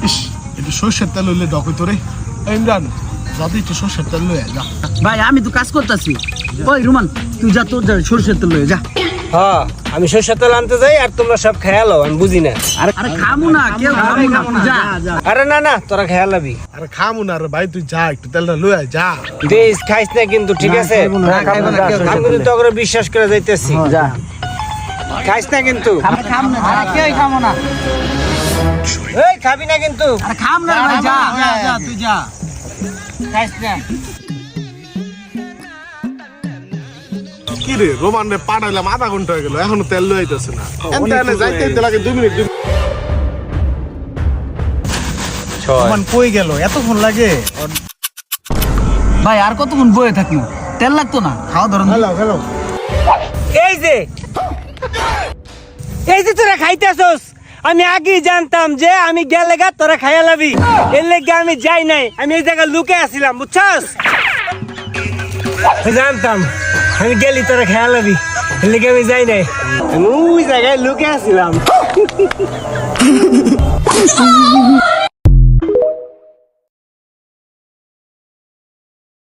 ইস একটু সর্ষের তেল হইলে ডক হইতো রে। ইমরান যাতে একটু সর্ষের তেল লয়ে যা। ভাই আমি তো কাজ করতেছি। ওই রুমান তুই যা, তোর সরষের তেল লয়ে যা। হ্যাঁ আমি সরষের তেল আনতে যাই আর তোমরা সব খেয়ালো, আমি বুঝি না। আরে খামু না, কেউ খামু না, তুই যা। আরে না না, তোরা খেয়ালাবি। আরে খামু না রে ভাই, তুই যা একটু তেলটা লয়ে যা। বেশ খাইস না কিন্তু, ঠিক আছে? না, খাইবো না, কেউ আমি কিন্তু তোকে বিশ্বাস করে যাইতেছি। যা। খাইস না কিন্তু। আরে খাম না, আরে কেউ খামু না। এই খাবি না কিন্তু। আরে খাম না ভাই, যা যা তুই যা। খাইস না। কি রে রোমান রে পাঠাইলাম আধা ঘন্টা হয়ে গেল, এখনো তেল লয়ে আইতেছে না। এনতে যাইতে লাগে 2 মিনিট। রোমান কই গেল, এতক্ষণ লাগে? ভাই আর কতক্ষণ বয়ে থাকি? তেল লাগতো না, খাওয়া ধরুন। হ্যালো হ্যালো এই যে তোরা খাইতেছস, আমি আগেই জানতাম যে আমি গেলে গা তোরা খাইয়া লাবি। এর লেগে আমি যাই নাই, আমি এই জায়গায় লুকে আসছিলাম, বুঝছস? জানতাম আমি গেলি তোরা খাইয়া লাবি, এর লেগে আমি যাই নাই, আমি ওই জায়গায় লুকে আসছিলাম।